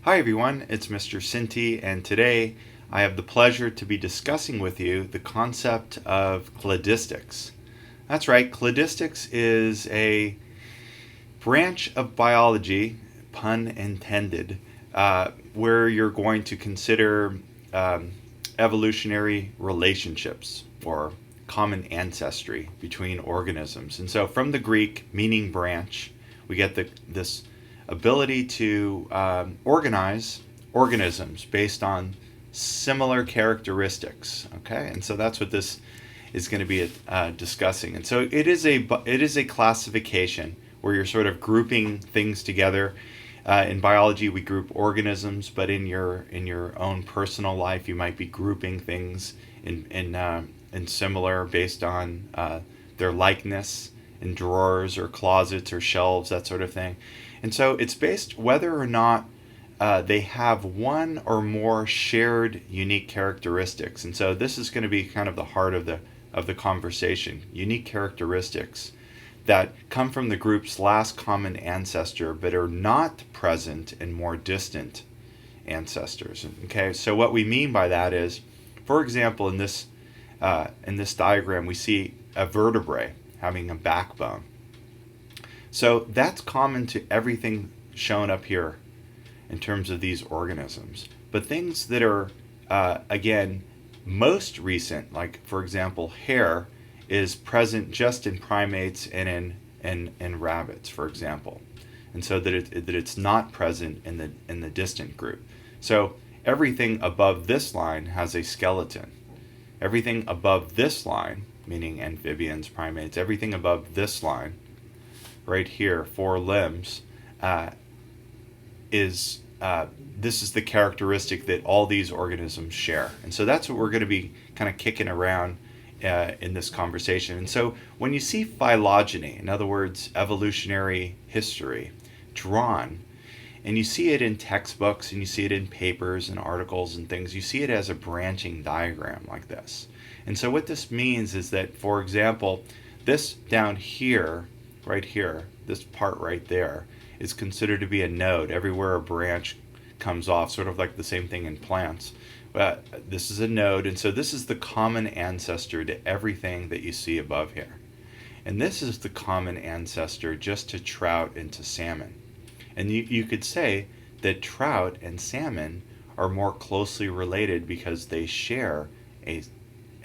Hi everyone, it's Mr. Cinti, and today I have the pleasure to be discussing with you the concept of cladistics. That's right, cladistics is a branch of biology, pun intended, where you're going to consider evolutionary relationships or common ancestry between organisms. And so from the Greek meaning branch, we get this ability to organize organisms based on similar characteristics. Okay, and so that's what this is going to be discussing. And so it is a classification where you're sort of grouping things together. In biology, we group organisms, but in your own personal life, you might be grouping things in similar based on their likeness in drawers or closets or shelves, that sort of thing. And so it's based whether or not they have one or more shared unique characteristics. And so this is going to be kind of the heart of the conversation. Unique characteristics that come from the group's last common ancestor but are not present in more distant ancestors. Okay, so what we mean by that is, for example, in this diagram, we see a vertebrae having a backbone. So that's common to everything shown up here in terms of these organisms. But things that are, again, most recent, like for example, hair, is present just in primates and in rabbits, for example. And so that it's not present in the distant group. So everything above this line has a skeleton. Everything above this line, meaning amphibians, primates, everything above this line, right here, 4 limbs, this is the characteristic that all these organisms share. And so that's what we're going to be kind of kicking around in this conversation. And so when you see phylogeny, in other words, evolutionary history, drawn, and you see it in textbooks and you see it in papers and articles and things, you see it as a branching diagram like this. And so what this means is that, for example, this down here, right here, this part right there, is considered to be a node. Everywhere a branch comes off, sort of like the same thing in plants. This is a node, and so this is the common ancestor to everything that you see above here. And this is the common ancestor just to trout and to salmon. And you could say that trout and salmon are more closely related because they share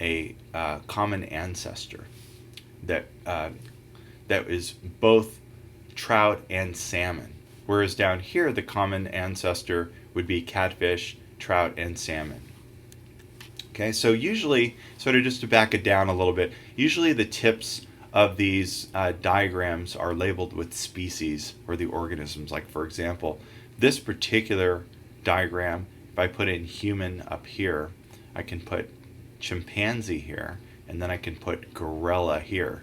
a common ancestor that is both trout and salmon. Whereas down here, the common ancestor would be catfish, trout, and salmon. Okay, so usually, sort of just to back it down a little bit, usually the tips of these diagrams are labeled with species or the organisms. Like, for example, this particular diagram, if I put in human up here, I can put chimpanzee here, and then I can put gorilla here.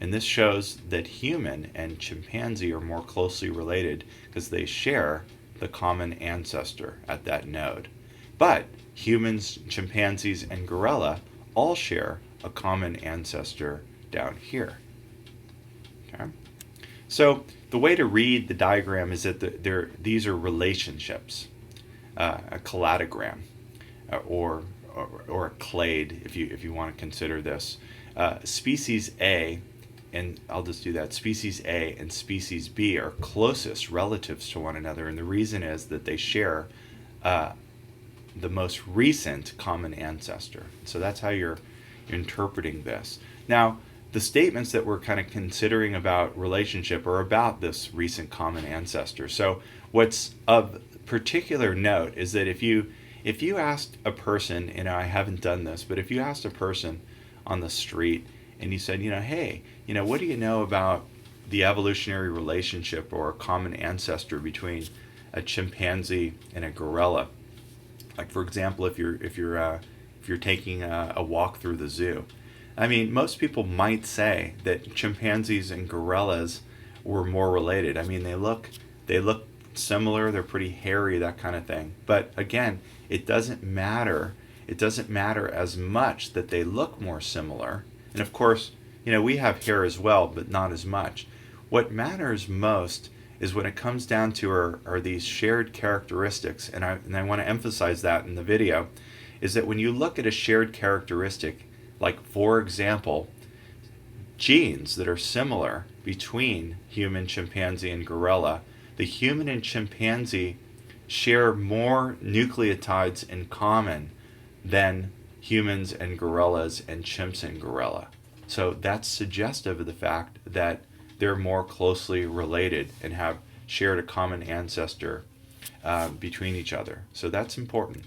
And this shows that human and chimpanzee are more closely related because they share the common ancestor at that node. But humans, chimpanzees, and gorilla all share a common ancestor down here. Okay? So the way to read the diagram is that these are relationships, a cladogram, or a clade, if you want to consider this. Species A, and I'll just do that, species A and species B are closest relatives to one another, and the reason is that they share the most recent common ancestor. So that's how you're interpreting this. Now, the statements that we're kind of considering about relationship are about this recent common ancestor. So what's of particular note is that if you asked a person, I haven't done this, but if you asked a person on the street and you said, hey, what do you know about the evolutionary relationship or a common ancestor between a chimpanzee and a gorilla? Like, for example, if you're taking a walk through the zoo, I mean, most people might say that chimpanzees and gorillas were more related. I mean, they look similar, they're pretty hairy, that kind of thing. But again, it doesn't matter. It doesn't matter as much that they look more similar. And of course, we have hair as well, but not as much. What matters most is when it comes down to are these shared characteristics, and I want to emphasize that in the video, is that when you look at a shared characteristic, like for example, genes that are similar between human, chimpanzee, and gorilla, the human and chimpanzee share more nucleotides in common than humans and gorillas and chimps and gorilla. So that's suggestive of the fact that they're more closely related and have shared a common ancestor between each other. So that's important.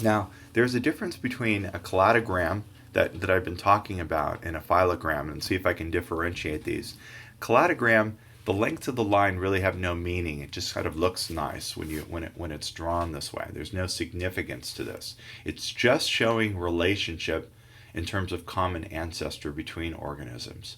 Now, there's a difference between a cladogram that I've been talking about and a phylogram, and see if I can differentiate these. Cladogram, the lengths of the line really have no meaning. It just kind of looks nice when it's drawn this way. There's no significance to this. It's just showing relationship in terms of common ancestor between organisms.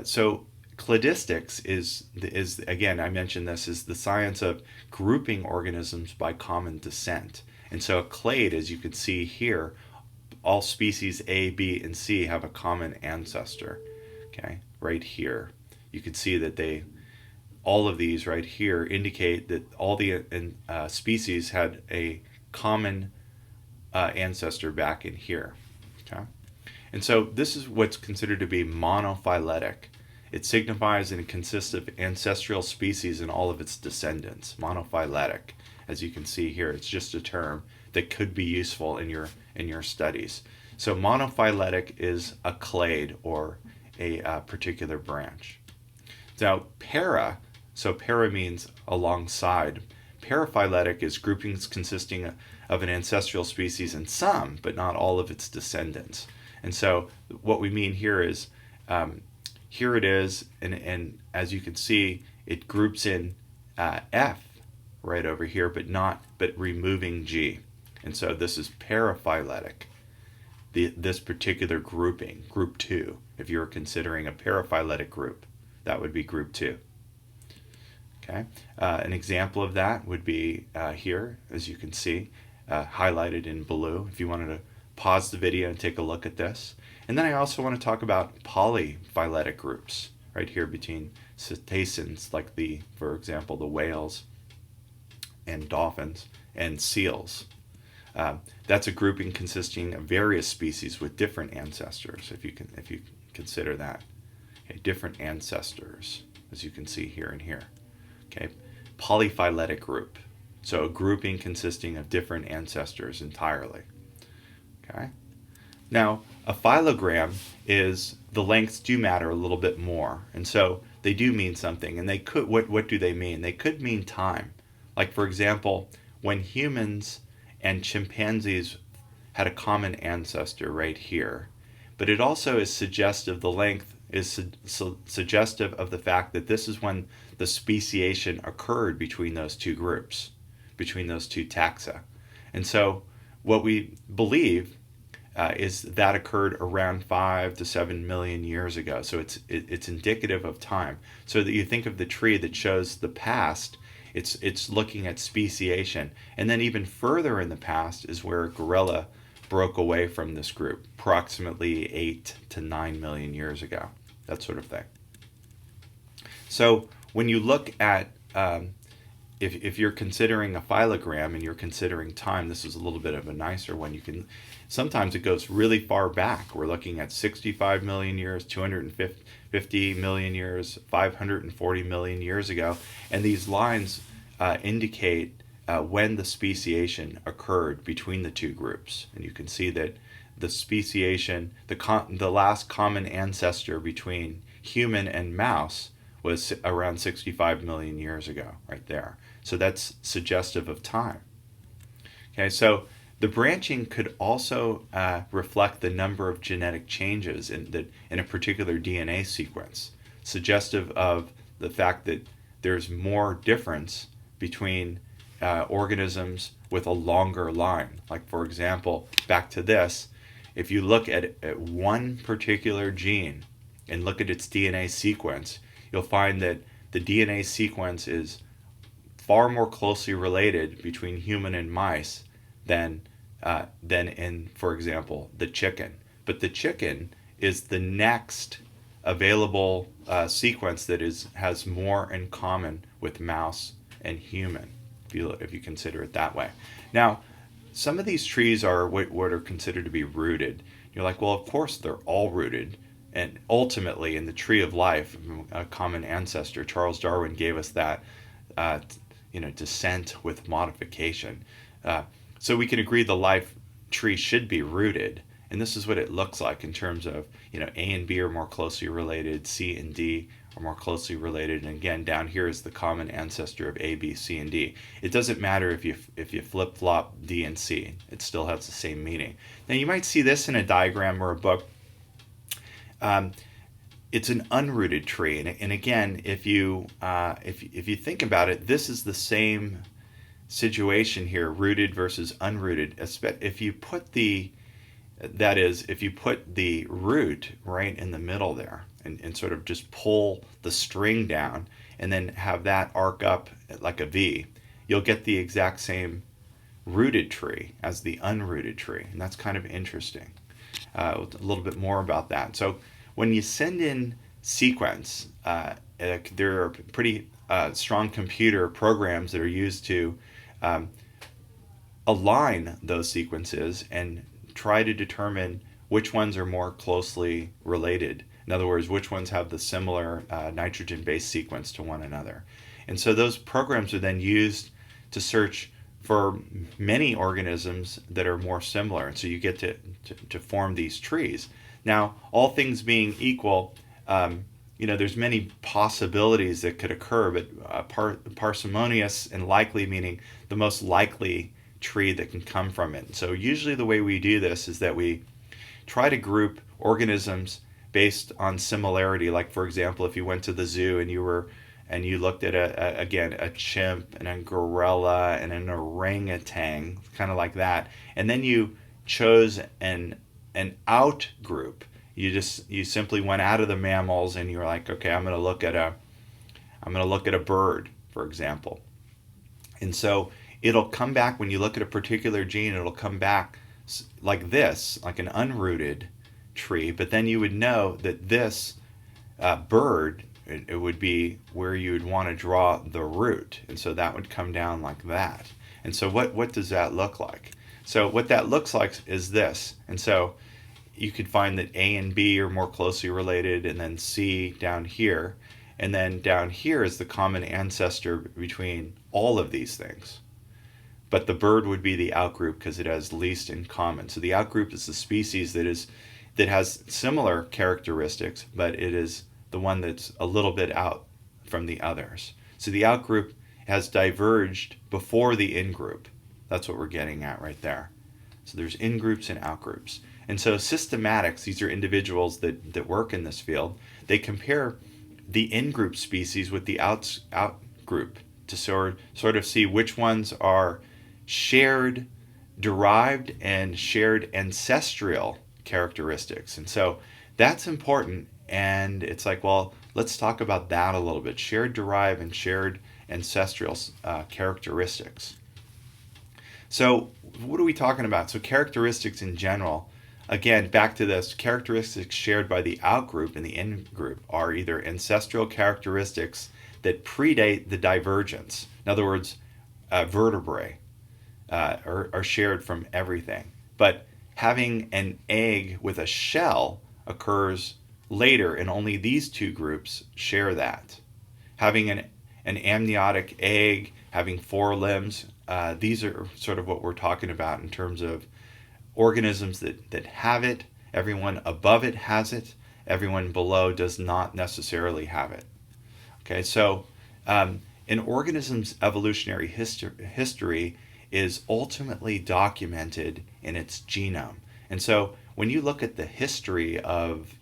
So cladistics is again, I mentioned this, is the science of grouping organisms by common descent. And so a clade, as you can see here, all species A, B, and C have a common ancestor. Okay, right here. You can see that all of these right here indicate that all the species had a common ancestor back in here. Okay, and so this is what's considered to be monophyletic. It signifies and it consists of ancestral species and all of its descendants. Monophyletic, as you can see here, it's just a term that could be useful in your studies. So monophyletic is a clade or a particular branch. Now so para means alongside. Paraphyletic is groupings consisting of an ancestral species and some, but not all of its descendants. And so what we mean here is, here it is, and as you can see, it groups in F right over here, but removing G. And so this is paraphyletic. This particular grouping, group 2, if you're considering a paraphyletic group, that would be group 2. Okay, an example of that would be here, as you can see, highlighted in blue, if you wanted to pause the video and take a look at this. And then I also want to talk about polyphyletic groups, right here between cetaceans, like for example, the whales and dolphins and seals. That's a grouping consisting of various species with different ancestors, if you consider that. Okay, different ancestors, as you can see here and here. Okay, polyphyletic group. So a grouping consisting of different ancestors entirely. Okay. Now, a phylogram is, the lengths do matter a little bit more, and so they do mean something. And they could, what do they mean? They could mean time. Like for example, when humans and chimpanzees had a common ancestor right here, but it also is suggestive, the length is suggestive of the fact that this is when the speciation occurred between those two groups, between those two taxa. And so what we believe is that occurred around 5 to 7 million years ago. So it's indicative of time. So that you think of the tree that shows the past, it's looking at speciation. And then even further in the past is where gorilla broke away from this group, approximately 8 to 9 million years ago, that sort of thing. So when you look at, if you're considering a phylogram and you're considering time, this is a little bit of a nicer one. Sometimes it goes really far back. We're looking at 65 million years, 250 million years, 540 million years ago. And these lines indicate when the speciation occurred between the two groups. And you can see that the speciation, the last common ancestor between human and mouse was around 65 million years ago, right there. So that's suggestive of time. Okay, so the branching could also reflect the number of genetic changes in a particular DNA sequence, suggestive of the fact that there's more difference between organisms with a longer line. Like for example, back to this, if you look at one particular gene and look at its DNA sequence, you'll find that the DNA sequence is far more closely related between human and mice than in, for example, the chicken. But the chicken is the next available sequence that has more in common with mouse and human, if you consider it that way. Now, some of these trees are what are considered to be rooted. You're like, well, of course they're all rooted. And ultimately, in the tree of life, a common ancestor, Charles Darwin gave us that, descent with modification. So we can agree the life tree should be rooted. And this is what it looks like in terms of, A and B are more closely related, C and D are more closely related, and again, down here is the common ancestor of A, B, C, and D. It doesn't matter if you flip-flop D and C; it still has the same meaning. Now, you might see this in a diagram or a book. It's an unrooted tree, and again, if you think about it, this is the same situation here: rooted versus unrooted. If you put the root right in the middle there, and sort of just pull the string down and then have that arc up like a V, you'll get the exact same rooted tree as the unrooted tree. And that's kind of interesting. A little bit more about that. So when you send in sequence, there are pretty strong computer programs that are used to align those sequences and try to determine which ones are more closely related. In other words, which ones have the similar nitrogen-based sequence to one another. And so those programs are then used to search for many organisms that are more similar. And so you get to form these trees. Now, all things being equal, there's many possibilities that could occur, but parsimonious and likely meaning the most likely tree that can come from it. So usually the way we do this is that we try to group organisms based on similarity. Like, for example, if you went to the zoo and you looked at a chimp and a gorilla and an orangutan, kind of like that, and then you chose an out group. You simply went out of the mammals and you're like, okay, I'm going to look at a bird, for example. And so it'll come back when you look at a particular gene, it'll come back like this, like an unrooted tree, but then you would know that this bird, it would be where you would want to draw the root, and so that would come down like that. And so what does that look like? So what that looks like is this. And so you could find that A and B are more closely related, and then C down here, and then down here is the common ancestor between all of these things. But the bird would be the outgroup because it has least in common. So the outgroup is the species that has similar characteristics, but it is the one that's a little bit out from the others. So the outgroup has diverged before the in-group. That's what we're getting at right there. So there's in-groups and out-groups. And so systematics, these are individuals that work in this field, they compare the in-group species with the out-group to sort of see which ones are shared derived and shared ancestral characteristics. And so that's important, and it's like, well, let's talk about that a little bit. Shared derived and shared ancestral characteristics. So what are we talking about? So characteristics in general, again, back to this, characteristics shared by the outgroup and the in-group are either ancestral characteristics that predate the divergence. In other words, vertebrae are shared from everything. But having an egg with a shell occurs later, and only these two groups share that. Having an amniotic egg, having four limbs, these are sort of what we're talking about in terms of organisms that have it. Everyone above it has it. Everyone below does not necessarily have it. Okay, so an organism's evolutionary history is ultimately documented in its genome. And so when you look at the history of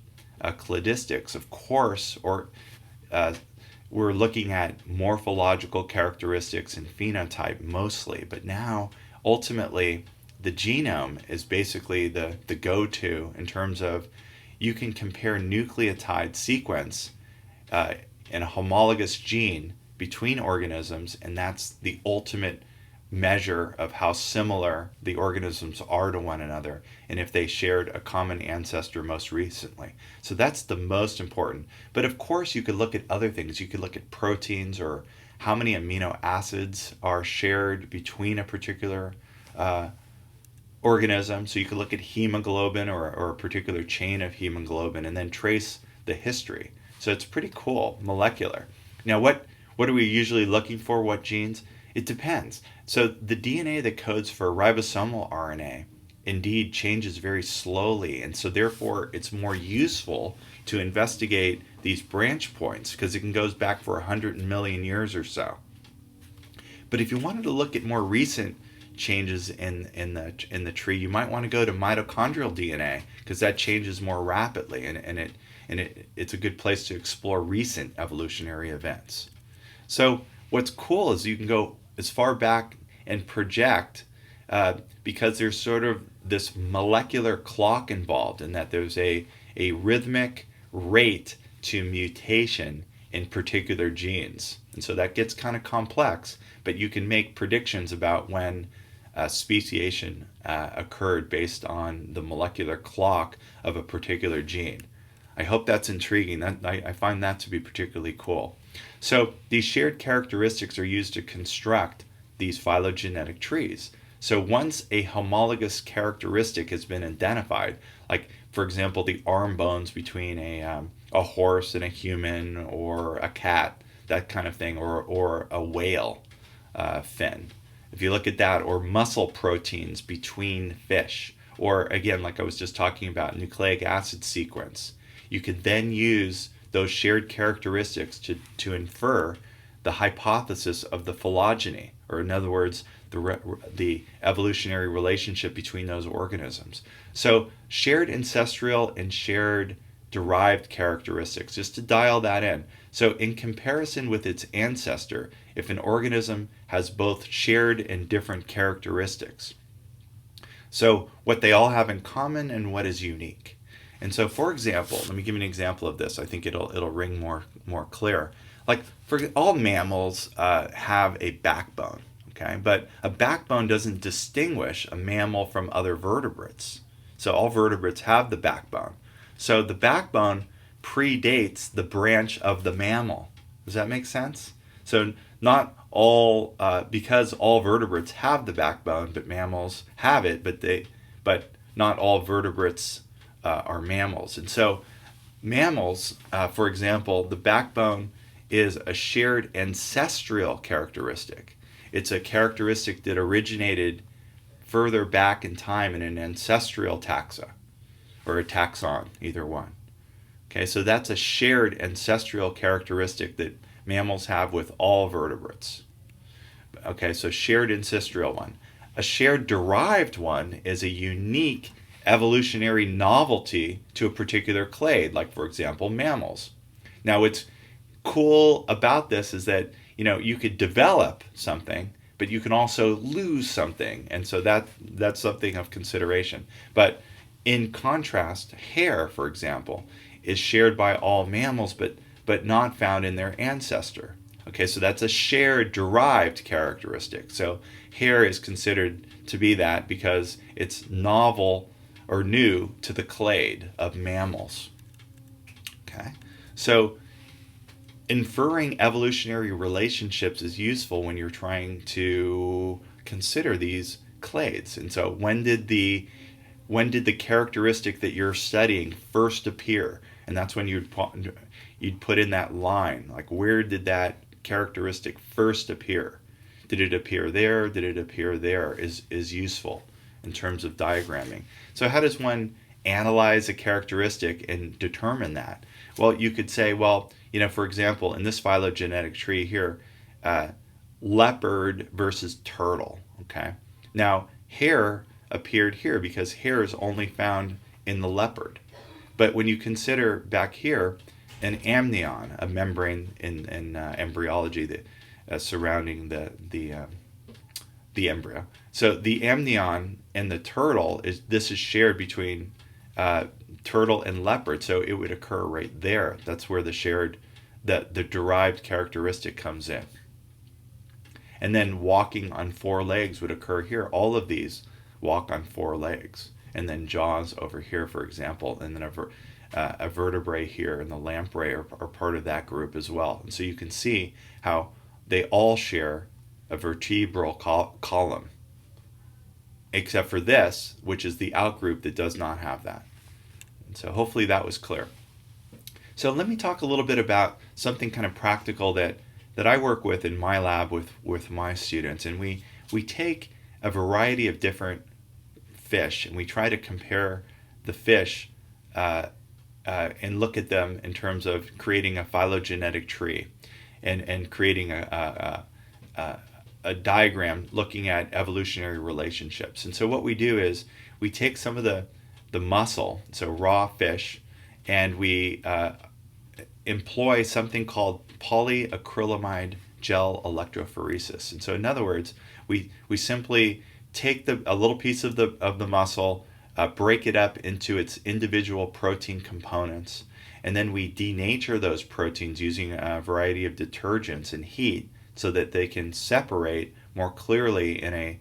cladistics, of course, we're looking at morphological characteristics and phenotype mostly, but now ultimately the genome is basically the go-to in terms of you can compare nucleotide sequence in a homologous gene between organisms, and that's the ultimate measure of how similar the organisms are to one another and if they shared a common ancestor most recently. So that's the most important. But of course, you could look at other things. You could look at proteins or how many amino acids are shared between a particular organism. So you could look at hemoglobin or a particular chain of hemoglobin and then trace the history. So it's pretty cool, molecular. Now, what are we usually looking for? What genes? It depends. So the DNA that codes for ribosomal RNA indeed changes very slowly, and so therefore it's more useful to investigate these branch points because it goes back for 100 million years or so. But if you wanted to look at more recent changes in the tree, you might want to go to mitochondrial DNA because that changes more rapidly, and it's a good place to explore recent evolutionary events. So what's cool is you can go as far back and project because there's sort of this molecular clock involved in that there's a rhythmic rate to mutation in particular genes. And so that gets kind of complex, but you can make predictions about when speciation occurred based on the molecular clock of a particular gene. I hope that's intriguing. I find that to be particularly cool. So these shared characteristics are used to construct these phylogenetic trees. So once a homologous characteristic has been identified, like for example the arm bones between a horse and a human or a cat, that kind of thing, or a whale fin. If you look at that, or muscle proteins between fish, or again, like I was just talking about, nucleic acid sequence, you could then use those shared characteristics to infer the hypothesis of the phylogeny, or in other words, the evolutionary relationship between those organisms. So shared ancestral and shared derived characteristics, just to dial that in. So in comparison with its ancestor, if an organism has both shared and different characteristics, so what they all have in common and what is unique. And so, for example, let me give you an example of this. I think it'll ring more clear. Like for all mammals have a backbone, okay? But a backbone doesn't distinguish a mammal from other vertebrates. So all vertebrates have the backbone. So the backbone predates the branch of the mammal. Does that make sense? So not all, because all vertebrates have the backbone, but mammals have it, but not all vertebrates are mammals. And so mammals, for example, the backbone is a shared ancestral characteristic. It's a characteristic that originated further back in time in an ancestral taxa, or a taxon, either one. Okay, so that's a shared ancestral characteristic that mammals have with all vertebrates. Okay, so shared ancestral one. A shared derived one is a unique evolutionary novelty to a particular clade, like for example mammals. Now what's cool about this is that you could develop something, but you can also lose something, and so that's something of consideration. But in contrast, hair, for example, is shared by all mammals, but not found in their ancestor. Okay, so that's a shared derived characteristic. So hair is considered to be that because it's novel or new to the clade of mammals. Okay, so inferring evolutionary relationships is useful when you're trying to consider these clades. And so when did the characteristic that you're studying first appear? And that's when you'd put in that line, like where did that characteristic first appear? Did it appear there? Did it appear there? Is useful in terms of diagramming. So how does one analyze a characteristic and determine that? Well, you could say, well, for example, in this phylogenetic tree here, leopard versus turtle, okay? Now, hair appeared here because hair is only found in the leopard. But when you consider back here, an amnion, a membrane in embryology that surrounding the embryo. So the amnion and the turtle is shared between turtle and leopard, so it would occur right there. That's where the derived characteristic comes in. And then walking on 4 legs would occur here. All of these walk on 4 legs. And then jaws over here, for example, and then a vertebrae here and the lamprey are part of that group as well. And so you can see how they all share a vertebral column, except for this, which is the outgroup that does not have that. And so hopefully that was clear. So let me talk a little bit about something kind of practical that I work with in my lab with my students. And we take a variety of different fish and we try to compare the fish and look at them in terms of creating a phylogenetic tree and creating a diagram looking at evolutionary relationships. And so what we do is we take some of the muscle, so raw fish, and we employ something called polyacrylamide gel electrophoresis. And so in other words, we simply take a little piece of the muscle, break it up into its individual protein components, and then we denature those proteins using a variety of detergents and heat so that they can separate more clearly in a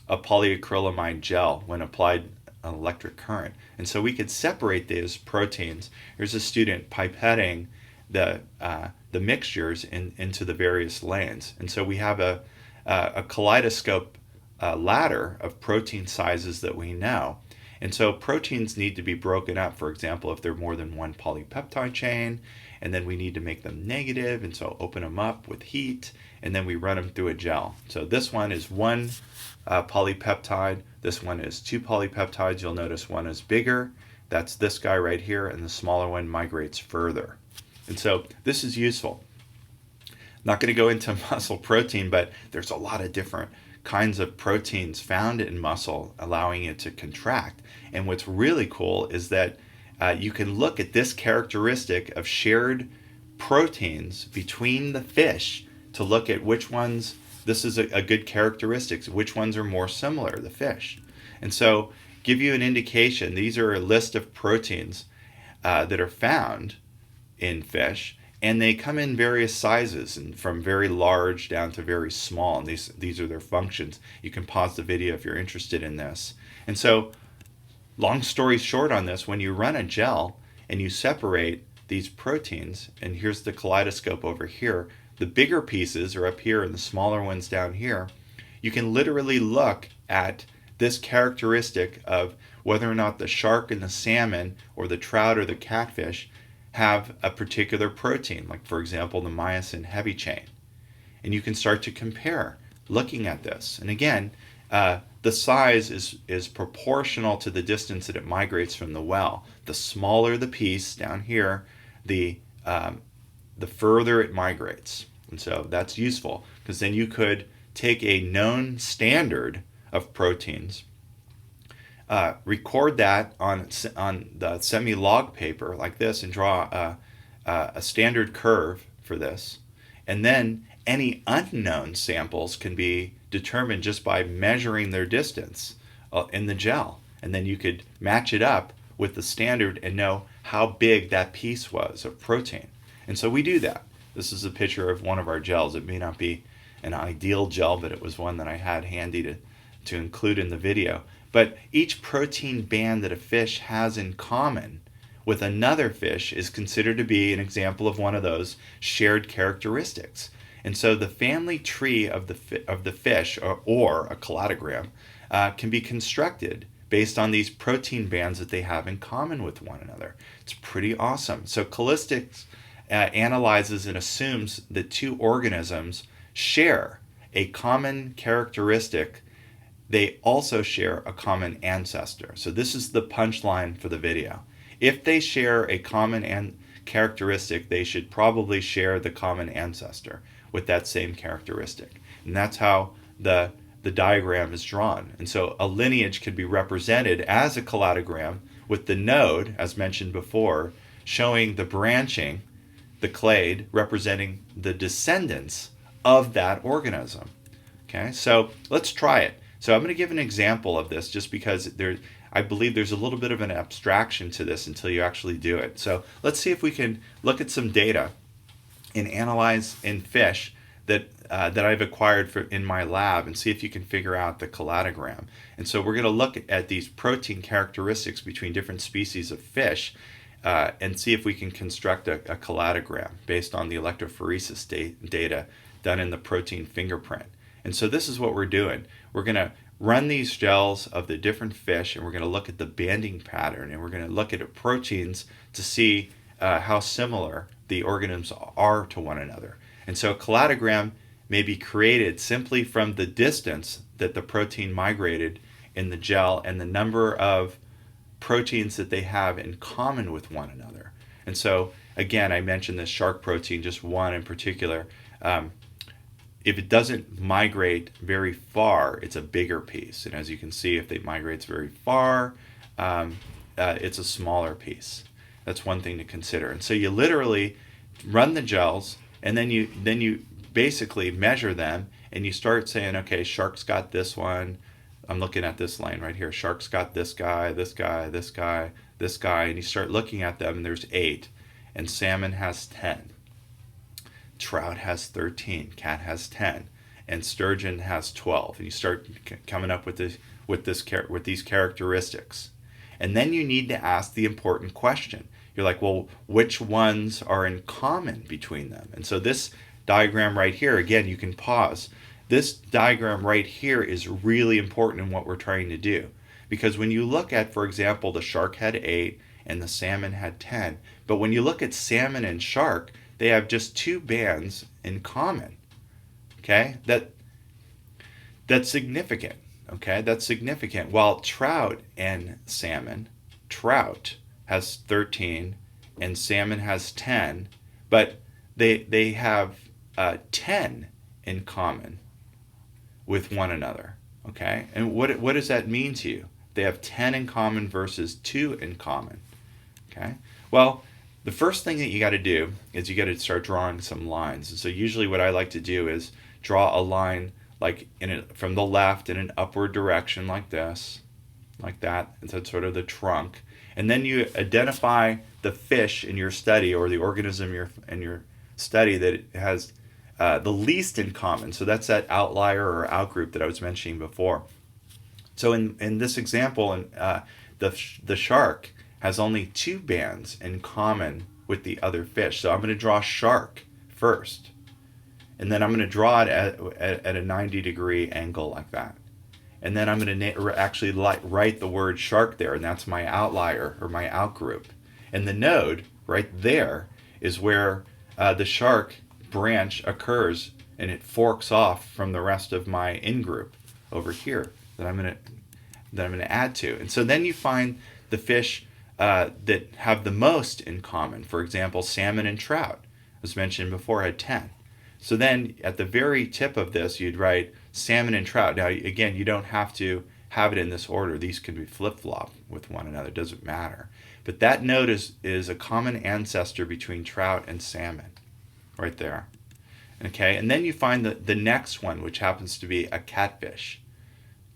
polyacrylamide gel when applied an electric current. And so we could separate those proteins. Here's a student pipetting the mixtures into the various lanes. And so we have a kaleidoscope ladder of protein sizes that we know. And so proteins need to be broken up, for example, if they're more than one polypeptide chain, and then we need to make them negative, and so open them up with heat, and then we run them through a gel. So this one is 1 polypeptide, this one is 2 polypeptides. You'll notice one is bigger, that's this guy right here, and the smaller one migrates further. And so this is useful. Not going to go into muscle protein, but there's a lot of different kinds of proteins found in muscle allowing it to contract. And what's really cool is that you can look at this characteristic of shared proteins between the fish to look at which ones, this is a good characteristic, which ones are more similar, the fish. And so give you an indication, these are a list of proteins that are found in fish, and they come in various sizes, and from very large down to very small, and these are their functions. You can pause the video if you're interested in this. And so, long story short on this, when you run a gel and you separate these proteins, and here's the kaleidoscope over here, the bigger pieces are up here and the smaller ones down here, you can literally look at this characteristic of whether or not the shark and the salmon, or the trout or the catfish, have a particular protein, like for example the myosin heavy chain. And you can start to compare looking at this. And again, the size is proportional to the distance that it migrates from the well. The smaller the piece down here, the further it migrates. And so that's useful, because then you could take a known standard of proteins, record that on the semi-log paper like this, and draw a standard curve for this. And then any unknown samples can be determined just by measuring their distance in the gel. And then you could match it up with the standard and know how big that piece was of protein. And so we do that. This is a picture of one of our gels. It may not be an ideal gel, but it was one that I had handy to include in the video. But each protein band that a fish has in common with another fish is considered to be an example of one of those shared characteristics. And so the family tree of the fish, or a cladogram, can be constructed based on these protein bands that they have in common with one another. It's pretty awesome. So Cladistics analyzes and assumes that 2 organisms share a common characteristic. They also share a common ancestor. So this is the punchline for the video. If they share a common characteristic, they should probably share the common ancestor with that same characteristic. And that's how the diagram is drawn. And so a lineage can be represented as a cladogram with the node, as mentioned before, showing the branching, the clade, representing the descendants of that organism. Okay, so let's try it. So I'm going to give an example of this just because I believe there's a little bit of an abstraction to this until you actually do it. So let's see if we can look at some data and analyze in fish that I've acquired in my lab and see if you can figure out the cladogram. And so we're going to look at these protein characteristics between different species of fish and see if we can construct a cladogram based on the electrophoresis data done in the protein fingerprint. And so this is what we're doing. We're going to run these gels of the different fish, and we're going to look at the banding pattern, and we're going to look at proteins to see how similar the organisms are to one another. And so a cladogram may be created simply from the distance that the protein migrated in the gel and the number of proteins that they have in common with one another. And so, again, I mentioned this shark protein, just one in particular. If it doesn't migrate very far, it's a bigger piece. And as you can see, if it migrates very far, it's a smaller piece. That's one thing to consider. And so you literally run the gels, and then you basically measure them, and you start saying, okay, shark's got this one. I'm looking at this line right here. Shark's got this guy, this guy, this guy, this guy, and you start looking at them, and there's 8, and salmon has 10. Trout has 13, cat has 10, and sturgeon has 12. And you start coming up with these characteristics. And then you need to ask the important question. You're like, well, which ones are in common between them? And so this diagram right here, again, you can pause. This diagram right here is really important in what we're trying to do. Because when you look at, for example, the shark had 8 and the salmon had 10, but when you look at salmon and shark, they have just 2 bands in common. Okay? That's significant. Okay? That's significant. While trout and salmon, trout has 13 and salmon has 10, but they have 10 in common with one another. Okay? And what does that mean to you? They have 10 in common versus 2 in common. Okay? Well, the first thing that you got to do is you got to start drawing some lines. And so usually what I like to do is draw a line like from the left in an upward direction like this, like that. And so it's sort of the trunk. And then you identify the fish in your study or the organism in your study that it has the least in common. So that's that outlier or outgroup that I was mentioning before. So in this example, the shark has only 2 bands in common with the other fish. So I'm going to draw shark first. And then I'm going to draw it at a 90-degree angle like that. And then I'm going to actually write the word shark there, and that's my outlier or my outgroup. And the node right there is where the shark branch occurs, and it forks off from the rest of my in-group over here that I'm going to add to. And so then you find the fish that have the most in common. For example, salmon and trout, as mentioned before, had 10. So then at the very tip of this, you'd write salmon and trout. Now, again, you don't have to have it in this order. These can be flip-flopped with one another. It doesn't matter. But that node is a common ancestor between trout and salmon right there. Okay, and then you find the next one, which happens to be a catfish.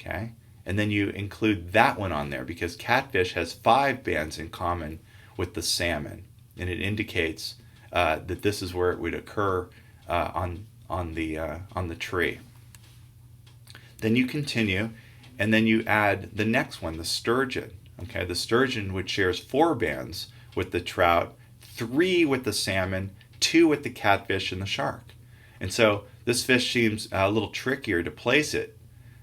Okay, and then you include that one on there because catfish has 5 bands in common with the salmon, and it indicates that this is where it would occur on the tree. Then you continue, and then you add the next one, the sturgeon. Okay, the sturgeon, which shares 4 bands with the trout, 3 with the salmon, 2 with the catfish and the shark. And so this fish seems a little trickier to place it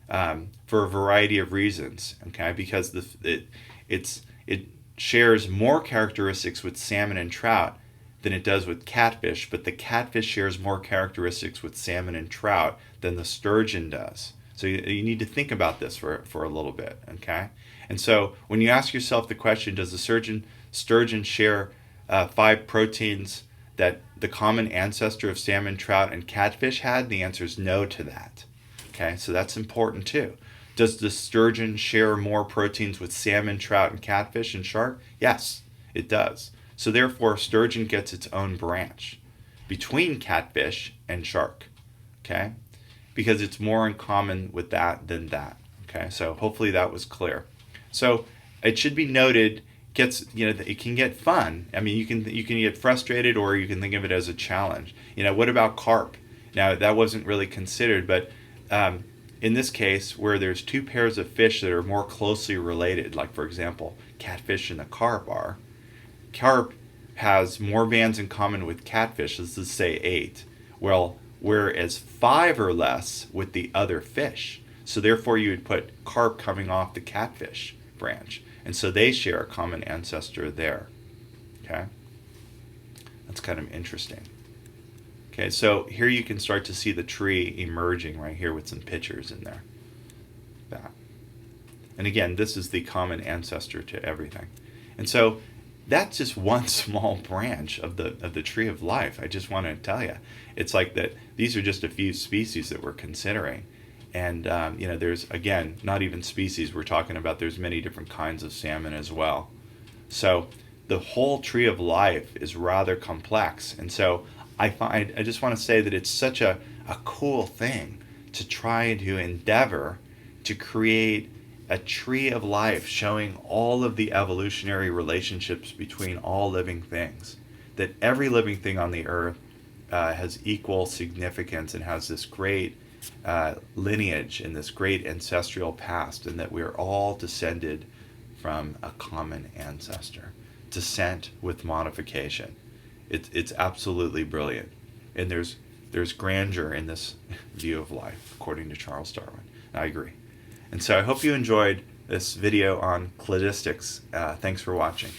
for a variety of reasons. Okay, because it shares more characteristics with salmon and trout than it does with catfish, but the catfish shares more characteristics with salmon and trout than the sturgeon does. So you need to think about this for a little bit, okay? And so when you ask yourself the question, does the sturgeon share 5 proteins that the common ancestor of salmon, trout, and catfish had? The answer is no to that, okay? So that's important too. Does the sturgeon share more proteins with salmon, trout, and catfish and shark? Yes, it does. So therefore, sturgeon gets its own branch between catfish and shark, okay? Because it's more in common with that than that, okay? So hopefully that was clear. So it should be noted, it can get fun. I mean, you can get frustrated, or you can think of it as a challenge. What about carp? Now, that wasn't really considered, but in this case, where there's two pairs of fish that are more closely related, like, for example, catfish and the carp are, carp has more bands in common with catfish, let's just say 8, well, whereas 5 or less with the other fish. So therefore you would put carp coming off the catfish branch. And so they share a common ancestor there. Okay? That's kind of interesting. Okay, so here you can start to see the tree emerging right here with some pictures in there. That. And again, this is the common ancestor to everything. And so that's just one small branch of the tree of life. I just want to tell you, it's like that. These are just a few species that we're considering, and there's, again, not even species. We're talking about there's many different kinds of salmon as well. So the whole tree of life is rather complex, and so I just want to say that it's such a cool thing to try to endeavor to create a tree of life showing all of the evolutionary relationships between all living things, that every living thing on the earth has equal significance and has this great lineage and this great ancestral past, and that we're all descended from a common ancestor. Descent with modification. It's absolutely brilliant, and there's grandeur in this view of life, according to Charles Darwin. I agree. And so I hope you enjoyed this video on cladistics. Thanks for watching.